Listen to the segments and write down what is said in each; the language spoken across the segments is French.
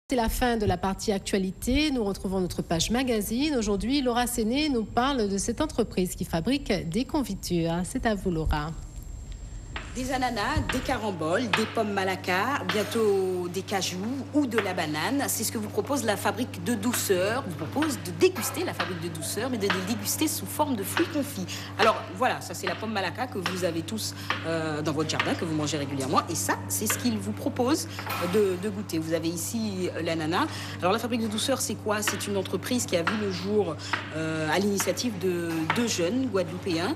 C'est la fin de la partie actualité. Nous retrouvons notre page magazine. Aujourd'hui, Laura Séné nous parle de cette entreprise qui fabrique des confitures. C'est à vous, Laura. Des ananas, des caramboles, des pommes malacca, bientôt des cajous ou de la banane. C'est ce que vous propose la fabrique de douceur. Vous propose de déguster la fabrique de douceur, mais de les déguster sous forme de fruits confits. Alors voilà, ça c'est la pomme malacca que vous avez tous dans votre jardin, que vous mangez régulièrement. Et ça, c'est ce qu'il vous propose de goûter. Vous avez ici l'ananas. Alors la fabrique de douceur, c'est quoi? C'est une entreprise qui a vu le jour à l'initiative de deux jeunes guadeloupéens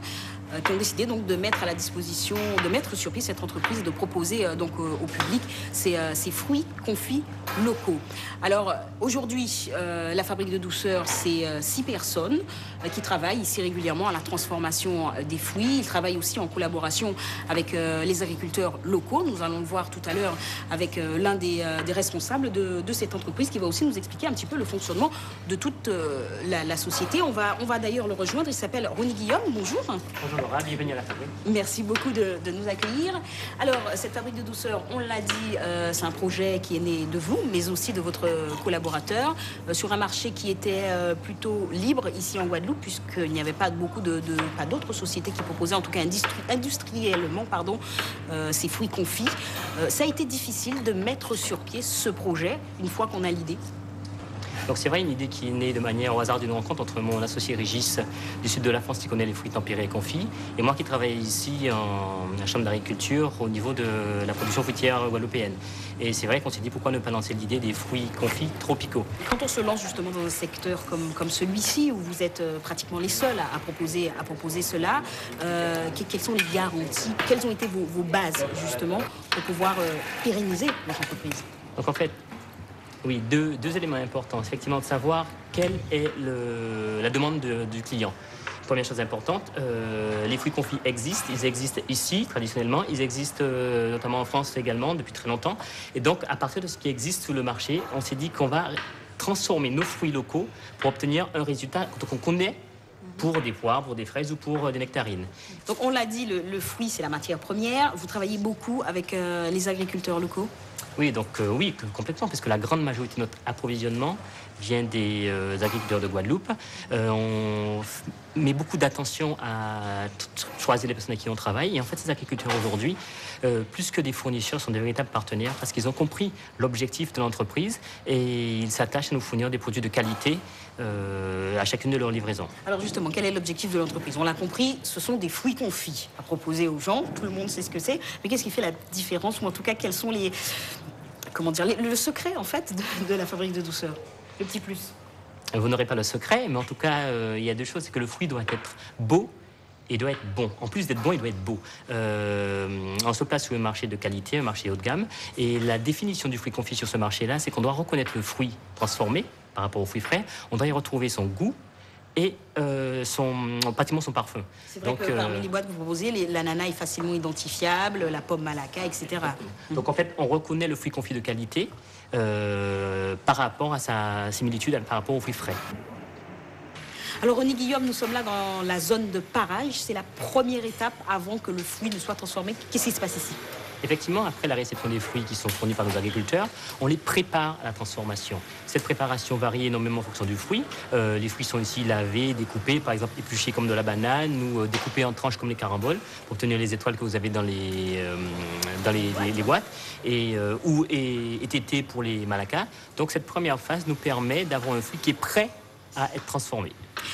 qui ont décidé donc de mettre à la disposition, de mettre sur pied cette entreprise et de proposer donc au public ces fruits confits locaux. Alors aujourd'hui, la fabrique de douceur, c'est 6 personnes qui travaillent ici régulièrement à la transformation des fruits. Ils travaillent aussi en collaboration avec les agriculteurs locaux. Nous allons le voir tout à l'heure avec l'un des responsables de cette entreprise qui va aussi nous expliquer un petit peu le fonctionnement de toute la société. On va d'ailleurs le rejoindre. Il s'appelle Ronnie Guillaume. Bonjour. Bonjour Laura, bienvenue à la fabrique. Merci beaucoup de nous accueillir. Alors, cette fabrique de douceur, on l'a dit, c'est un projet qui est né de vous, mais aussi de votre collaborateur, sur un marché qui était plutôt libre ici en Guadeloupe, puisqu'il n'y avait pas beaucoup pas d'autres sociétés qui proposaient, en tout cas industriellement, ces fruits confits. Ça a été difficile de mettre sur pied ce projet une fois qu'on a l'idée. Donc c'est vrai, une idée qui est née de manière au hasard d'une rencontre entre mon associé Régis du sud de la France qui connaît les fruits tempérés et confits et moi qui travaille ici en la chambre d'agriculture au niveau de la production fruitière guadeloupéenne. Et c'est vrai qu'on s'est dit pourquoi ne pas lancer l'idée des fruits confits tropicaux. Quand on se lance justement dans un secteur comme celui-ci où vous êtes pratiquement les seuls à proposer cela, quelles sont les garanties, quelles ont été vos bases justement pour pouvoir pérenniser votre entreprise? Donc en fait, oui, deux éléments importants. Effectivement, de savoir quelle est la demande du client. Première chose importante, les fruits confits existent. Ils existent ici, traditionnellement. Ils existent notamment en France également, depuis très longtemps. Et donc, à partir de ce qui existe sur le marché, on s'est dit qu'on va transformer nos fruits locaux pour obtenir un résultat qu'on connaît pour des poires, pour des fraises ou pour des nectarines. Donc, on l'a dit, le fruit, c'est la matière première. Vous travaillez beaucoup avec les agriculteurs locaux? Oui, donc oui, complètement, parce que la grande majorité de notre approvisionnement vient des agriculteurs de Guadeloupe. On met beaucoup d'attention à choisir les personnes avec qui on travaille. Et en fait, ces agriculteurs aujourd'hui, plus que des fournisseurs, sont des véritables partenaires parce qu'ils ont compris l'objectif de l'entreprise et ils s'attachent à nous fournir des produits de qualité à chacune de leurs livraisons. Alors justement, quel est l'objectif de l'entreprise? On l'a compris, ce sont des fruits confits à proposer aux gens. Tout le monde sait ce que c'est. Mais qu'est-ce qui fait la différence? Ou en tout cas, quels sont le secret en fait de la fabrique de douceur? Le petit plus. Vous n'aurez pas le secret, mais en tout cas, il y a deux choses. C'est que le fruit doit être beau et doit être bon. En plus d'être bon, il doit être beau. On se place sur un marché de qualité, un marché haut de gamme. Et la définition du fruit confit sur ce marché-là, c'est qu'on doit reconnaître le fruit transformé par rapport au fruit frais. On doit y retrouver son goût et pratiquement son parfum. C'est vrai que parmi les boîtes que vous proposez, l'ananas est facilement identifiable, la pomme malacca, etc. Donc en fait, on reconnaît le fruit confit de qualité par rapport à sa similitude par rapport aux fruits frais. Alors Ronnie Guillaume, nous sommes là dans la zone de parage. C'est la première étape avant que le fruit ne soit transformé. Qu'est-ce qui se passe ici? Effectivement, après la réception des fruits qui sont fournis par nos agriculteurs, on les prépare à la transformation. Cette préparation varie énormément en fonction du fruit. Les fruits sont ici lavés, découpés, par exemple épluchés comme de la banane ou découpés en tranches comme les caramboles pour obtenir les étoiles que vous avez dans les boîtes ou étêtés pour les malacas. Donc cette première phase nous permet d'avoir un fruit qui est prêt à être transformé.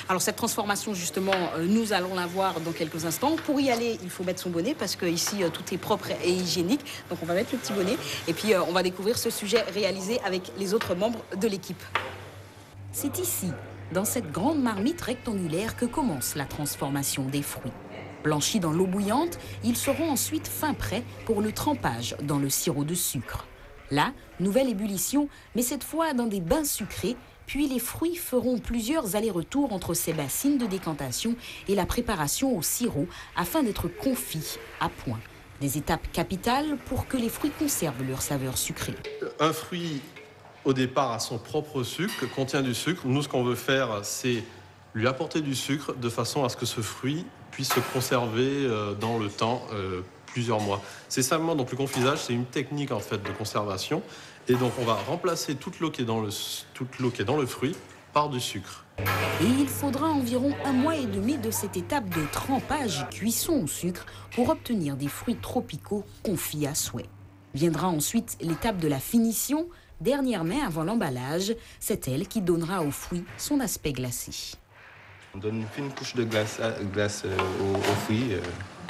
Alors cette transformation justement, nous allons la voir dans quelques instants. Pour y aller, il faut mettre son bonnet parce que ici tout est propre et hygiénique. Donc on va mettre le petit bonnet et puis on va découvrir ce sujet réalisé avec les autres membres de l'équipe. C'est ici, dans cette grande marmite rectangulaire, que commence la transformation des fruits. Blanchis dans l'eau bouillante, ils seront ensuite fin prêts pour le trempage dans le sirop de sucre. Là, nouvelle ébullition, mais cette fois dans des bains sucrés. Puis les fruits feront plusieurs allers-retours entre ces bassines de décantation et la préparation au sirop afin d'être confits à point. Des étapes capitales pour que les fruits conservent leur saveur sucrée. Un fruit, au départ, a son propre sucre, contient du sucre. Nous, ce qu'on veut faire, c'est lui apporter du sucre de façon à ce que ce fruit puisse se conserver dans le temps plusieurs mois. C'est simplement, donc le confisage, c'est une technique en fait de conservation. Et donc on va remplacer toute l'eau qui est dans le fruit par du sucre. Et il faudra environ 1 mois et demi de cette étape de trempage et cuisson au sucre pour obtenir des fruits tropicaux confits à souhait. Viendra ensuite l'étape de la finition, dernière main avant l'emballage. C'est elle qui donnera au fruit son aspect glacé. On donne une fine couche de glace au fruit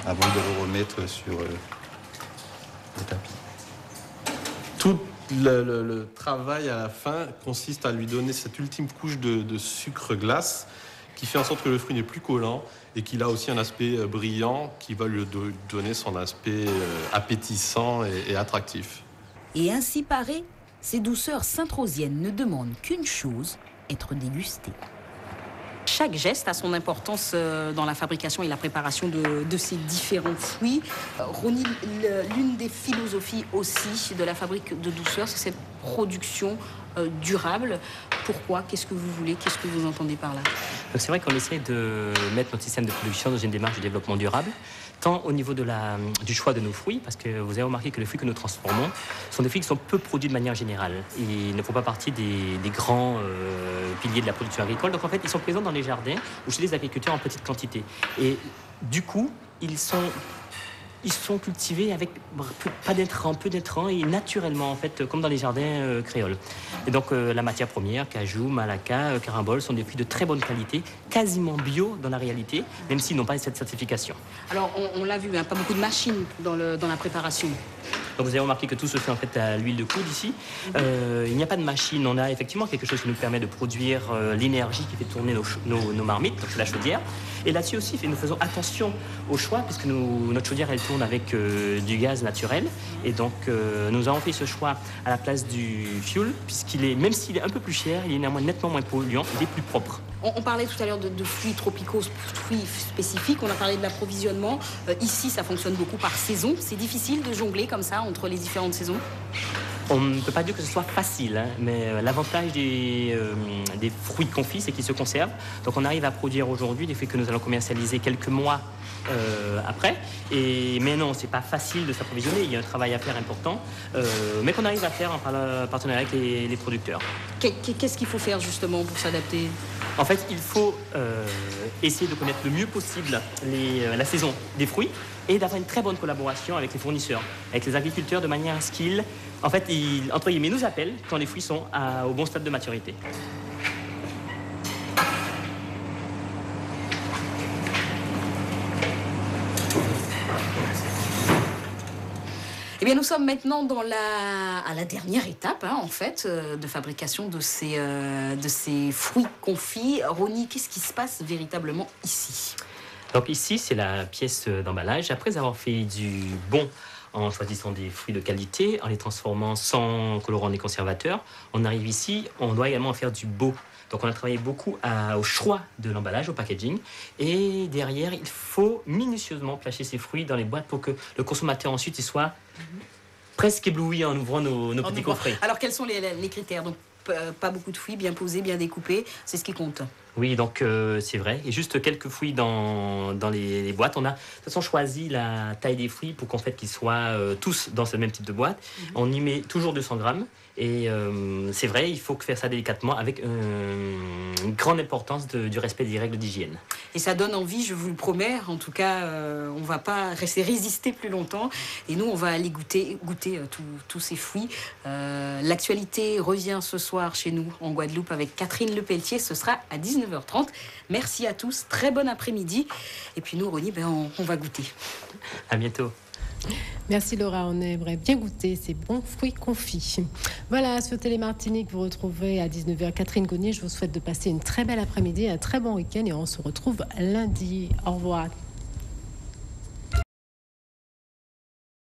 avant de le remettre sur le tapis. Tout le travail à la fin consiste à lui donner cette ultime couche de sucre glace qui fait en sorte que le fruit n'est plus collant et qu'il a aussi un aspect brillant qui va lui donner son aspect appétissant et attractif. Et ainsi parées, ces douceurs saint-rosiennes ne demandent qu'une chose, être dégustées. Chaque geste a son importance dans la fabrication et la préparation de ces différents fruits. Rony, l'une des philosophies aussi de la fabrique de douceur, c'est cette production durable. Pourquoi? Qu'est-ce que vous voulez? Qu'est-ce que vous entendez par là? C'est vrai qu'on essaie de mettre notre système de production dans une démarche de développement durable, tant au niveau du choix de nos fruits, parce que vous avez remarqué que les fruits que nous transformons sont des fruits qui sont peu produits de manière générale. Ils ne font pas partie des grands piliers de la production agricole. Donc en fait, ils sont présents dans les jardins ou chez les agriculteurs en petite quantité. Et du coup, ils sont cultivés avec peu d'intrants et naturellement, en fait, comme dans les jardins créoles. Et donc, la matière première, cajou, malaka, carambole, sont des fruits de très bonne qualité, quasiment bio dans la réalité, même s'ils n'ont pas cette certification. Alors, on l'a vu, hein, pas beaucoup de machines dans la préparation. Donc vous avez remarqué que tout se fait en fait à l'huile de coude ici. Il n'y a pas de machine, on a effectivement quelque chose qui nous permet de produire l'énergie qui fait tourner nos marmites, donc c'est la chaudière. Et là-dessus aussi, nous faisons attention au choix, puisque notre chaudière elle tourne avec du gaz naturel. Et donc nous avons fait ce choix à la place du fioul, même s'il est un peu plus cher, il est néanmoins nettement moins polluant, il est plus propre. On parlait tout à l'heure de fruits tropicaux, fruits spécifiques, on a parlé de l'approvisionnement. Ici, ça fonctionne beaucoup par saison. C'est difficile de jongler comme ça entre les différentes saisons? On ne peut pas dire que ce soit facile, hein, mais l'avantage des fruits confits, c'est qu'ils se conservent. Donc on arrive à produire aujourd'hui des fruits que nous allons commercialiser quelques mois après. Mais non, c'est pas facile de s'approvisionner, il y a un travail à faire important, mais qu'on arrive à faire en partenariat avec les producteurs. Qu'est-ce qu'il faut faire justement pour s'adapter? En fait, il faut essayer de connaître le mieux possible la saison des fruits et d'avoir une très bonne collaboration avec les fournisseurs, avec les agriculteurs, de manière à ce qu'ils, entre guillemets, nous appellent quand les fruits sont au bon stade de maturité. Eh bien, nous sommes maintenant à la dernière étape, hein, en fait, de fabrication de ces fruits confits. Rony, qu'est-ce qui se passe véritablement ici? Donc ici, c'est la pièce d'emballage. Après avoir fait du bon en choisissant des fruits de qualité, en les transformant sans colorant ni conservateur, on arrive ici, on doit également faire du beau. Donc on a travaillé beaucoup au choix de l'emballage, au packaging. Et derrière, il faut minutieusement placer ces fruits dans les boîtes pour que le consommateur ensuite il soit presque ébloui en ouvrant nos petits coffrets. Alors quels sont les critères? Donc pas beaucoup de fruits, bien posés, bien découpés, c'est ce qui compte. Oui, donc c'est vrai. Et juste quelques fruits dans les boîtes. On a de toute façon choisi la taille des fruits pour qu'en fait qu'ils soient tous dans ce même type de boîte. On y met toujours 200 grammes. Et c'est vrai, il faut faire ça délicatement avec une grande importance du respect des règles d'hygiène. Et ça donne envie, je vous le promets. En tout cas, on ne va pas résister plus longtemps. Et nous, on va aller goûter tous ces fruits. L'actualité revient ce soir chez nous en Guadeloupe avec Catherine Lepelletier. Ce sera à 19h30. Merci à tous. Très bon après-midi. Et puis nous, Rony, on va goûter. À bientôt. Merci Laura, on aimerait bien goûter ces bons fruits confits. Voilà, sur Télémartinique, vous retrouvez à 19h Catherine Gagné. Je vous souhaite de passer une très belle après-midi, un très bon week-end et on se retrouve lundi. Au revoir.